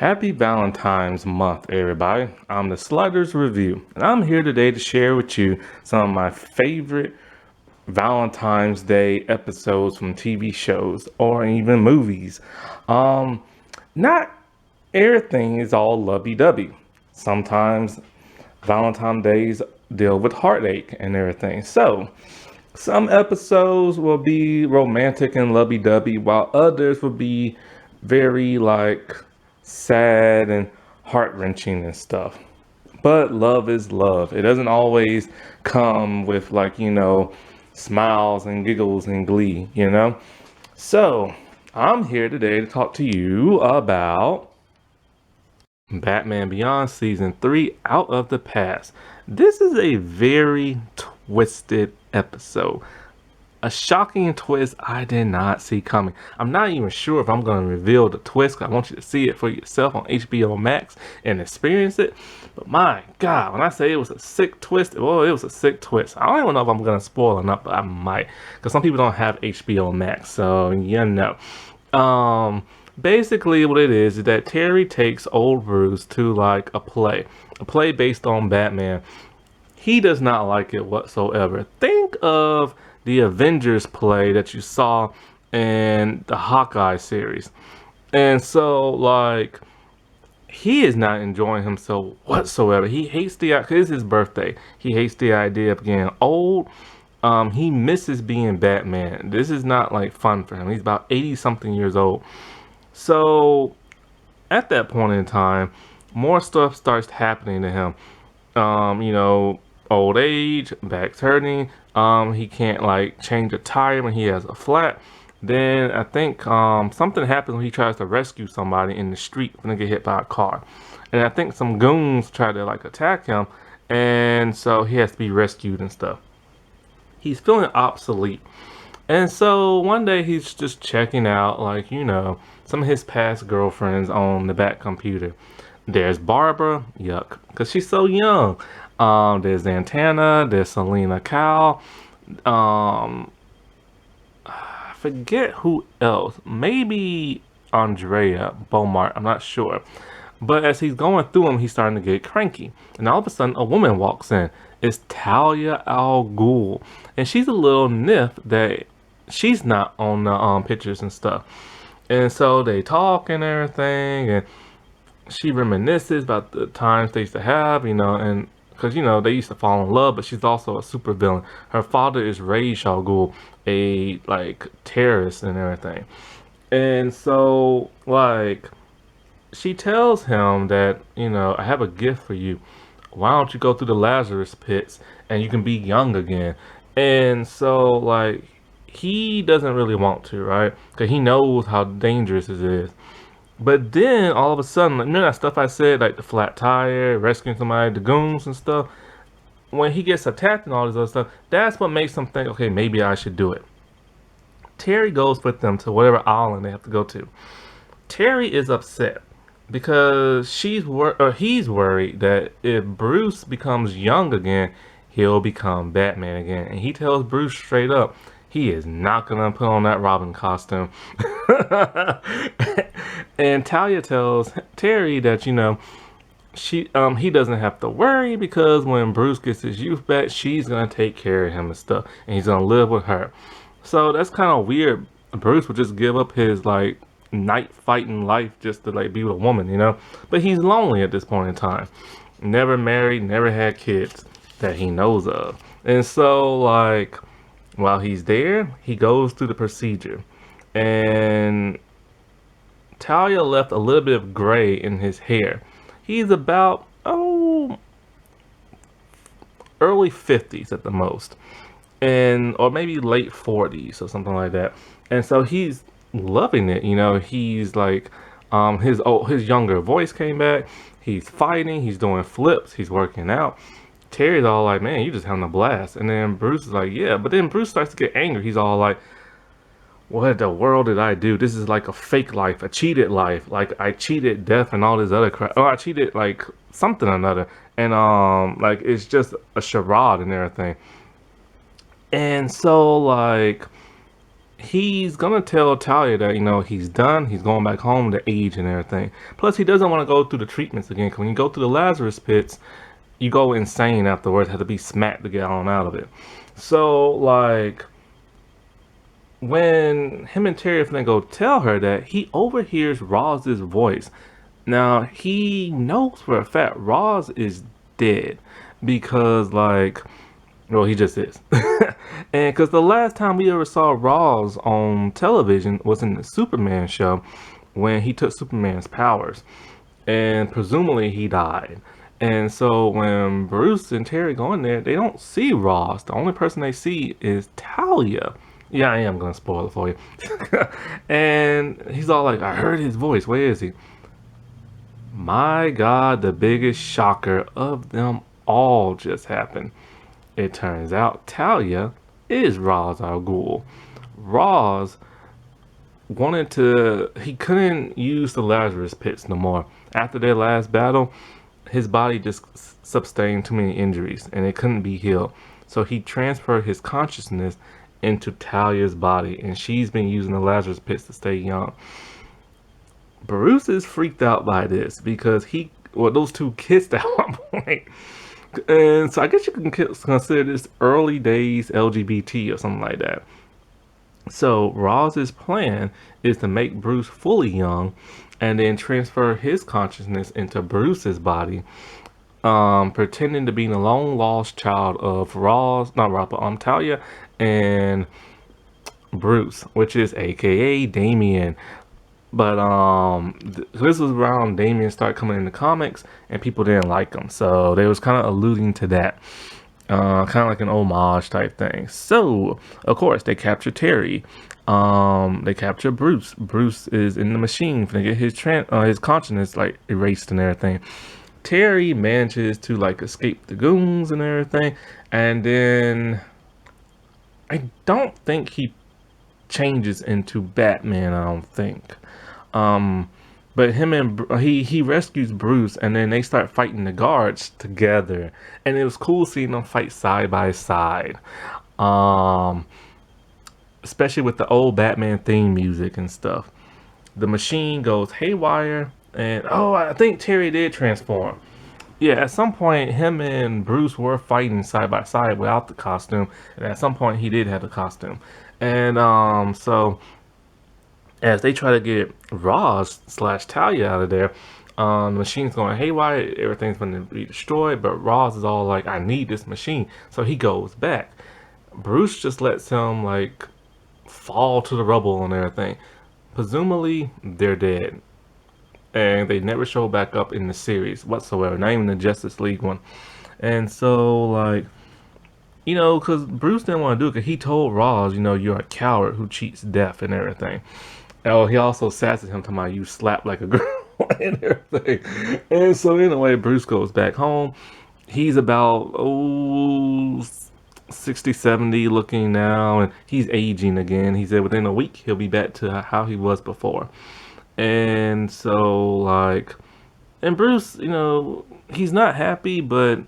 Happy Valentine's month, everybody. I'm the Sliders Review, and I'm here today to share with you some of my favorite Valentine's Day episodes from TV shows or even movies. Um, Not everything is all lovey-dovey. Sometimes Valentine's Days deal with heartache and everything. So, some episodes will be romantic and lovey-dovey, while others will be very sad and heart-wrenching and stuff. But love is love. It doesn't always come with smiles and giggles and glee. So, I'm here today to talk to you about Batman Beyond Season 3 Out of the Past. This is a very twisted episode. A shocking twist I did not see coming. I'm not even sure if I'm going to reveal the twist. I want you to see it for yourself on HBO Max and experience it. But my God, when I say it was a sick twist, well, it was a sick twist. I don't even know if I'm going to spoil or not, but I might. Because some people don't have HBO Max, so Basically what it is that Terry takes old Bruce to a play based on Batman. He does not like it whatsoever. Think of the Avengers play that you saw in the Hawkeye series. And so, he is not enjoying himself whatsoever. He hates cause it's his birthday. He hates the idea of getting old. He misses being Batman. This is not fun for him. He's about 80 something years old. So, at that point in time, more stuff starts happening to him. Old age, back turning. He can't change a tire when he has a flat. Then I think something happens when he tries to rescue somebody in the street when they get hit by a car. And I think some goons try to attack him, and so he has to be rescued and stuff. He's feeling obsolete. And so one day he's just checking out some of his past girlfriends on the back computer. There's Barbara, yuck, because she's so young. There's Antenna, there's Selena Kyle. I forget who else. Maybe Andrea Beaumont, I'm not sure. But as he's going through them, he's starting to get cranky. And all of a sudden, a woman walks in. It's Talia al Ghul. And she's a little niff that she's not on the pictures and stuff. And so they talk and everything, and she reminisces about the times they used to have, and because they used to fall in love, but she's also a super villain. Her father is Ra's al Ghul, a terrorist and everything. And so she tells him that, I have a gift for you. Why don't you go through the Lazarus pits and you can be young again? And so he doesn't really want to, right? Because he knows how dangerous it is. But then all of a sudden, remember that stuff I said, the flat tire, rescuing somebody, the goons and stuff? When he gets attacked and all this other stuff, that's what makes him think, okay, maybe I should do it. Terry goes with them to whatever island they have to go to. Terry is upset because he's worried that if Bruce becomes young again, he'll become Batman again. And he tells Bruce straight up, he is not gonna put on that Robin costume. And Talia tells Terry that he doesn't have to worry because when Bruce gets his youth back, she's gonna take care of him and stuff, and he's gonna live with her. So that's kind of weird. Bruce would just give up his night fighting life just to be with a woman, But he's lonely at this point in time. Never married, never had kids that he knows of. And so while he's there, he goes through the procedure. And Talia left a little bit of gray in his hair. He's about, early 50s at the most. Or maybe late 40s or something like that. And so he's loving it. He's his younger voice came back. He's fighting. He's doing flips. He's working out. Terry's all man, you just having a blast. And then Bruce is yeah. But then Bruce starts to get angry. He's all what in the world did I do? This is a fake life, a cheated life. I cheated death and all this other crap. Oh, I cheated something or another. And it's just a charade and everything. And so he's gonna tell Talia that, you know, he's done, he's going back home to age and everything. Plus, he doesn't want to go through the treatments again, because when you go through the Lazarus pits, you go insane afterwards, have to be smacked to get on out of it. So, like, when him and Terry finna go tell her that, he overhears Roz's voice. Now, he knows for a fact Roz is dead because, like, well, he just is. And because the last time we ever saw Roz on television was in the Superman show when he took Superman's powers. And presumably he died. And so when Bruce and Terry go in there, they don't see Roz. The only person they see is Talia. Yeah, I am going to spoil it for you. And he's all like, I heard his voice. Where is he? My God, the biggest shocker of them all just happened. It turns out Talia is Ra's al Ghul. Ra's he couldn't use the Lazarus pits no more. After their last battle, his body just sustained too many injuries and it couldn't be healed. So he transferred his consciousness into Talia's body, and she's been using the Lazarus pits to stay young. Bruce is freaked out by this because those two kissed at one point. And so I guess you can consider this early days LGBT or something like that. So Roz's plan is to make Bruce fully young and then transfer his consciousness into Bruce's body, pretending to be the long lost child of Talia and Bruce, which is aka Damien. But this was around Damien started coming in the comics, and people didn't like him, so they was kind of alluding to that, kind of like an homage type thing. So of course they capture Terry, they capture Bruce. Bruce is in the machine to get his consciousness like erased and everything. Terry manages to like escape the goons and everything, and then I don't think he changes into Batman. I don't think. But he rescues Bruce, and then they start fighting the guards together, and it was cool seeing them fight side by side. Especially with the old Batman theme music and stuff. The machine goes haywire, and I think Terry did transform. Yeah, at some point, him and Bruce were fighting side by side without the costume, and at some point he did have the costume. And so as they try to get Roz / Talia out of there, the machine's going haywire, everything's going to be destroyed, but Roz is all like, I need this machine. So he goes back. Bruce just lets him like fall to the rubble and everything. Presumably, they're dead. And they never show back up in the series whatsoever, not even the Justice League one. And so, like, because Bruce didn't want to do it because he told Roz, you're a coward who cheats death and everything. Oh, he also sasses him talking about you slap like a girl and everything. And so anyway, Bruce goes back home. He's about 60, 70 looking now, and he's aging again. He said within a week he'll be back to how he was before. And so and Bruce, he's not happy, but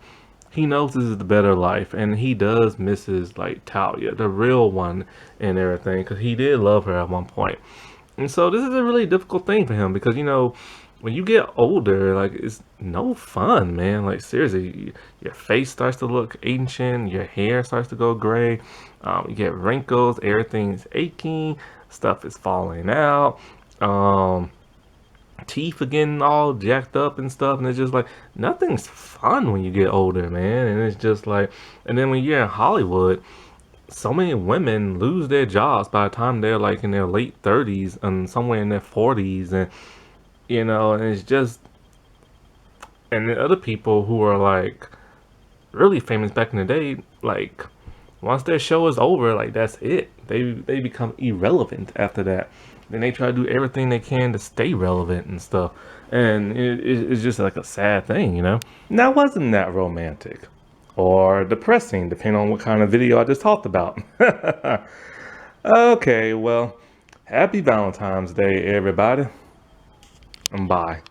he knows this is the better life, and he does miss his Talia, the real one, and everything, because he did love her at one point. And so this is a really difficult thing for him because, when you get older, it's no fun, man. Seriously, your face starts to look ancient, your hair starts to go gray, you get wrinkles, everything's aching, stuff is falling out, teeth are getting all jacked up and stuff, and it's just nothing's fun when you get older, man. And it's just and then when you're in Hollywood, so many women lose their jobs by the time they're in their late 30s and somewhere in their 40s, and and it's just, and the other people who are really famous back in the day, once their show is over, that's it. They become irrelevant after that. Then they try to do everything they can to stay relevant and stuff, and it's just a sad thing, Now, wasn't that romantic? Or depressing, depending on what kind of video I just talked about. Okay, well, happy Valentine's Day, everybody. And bye.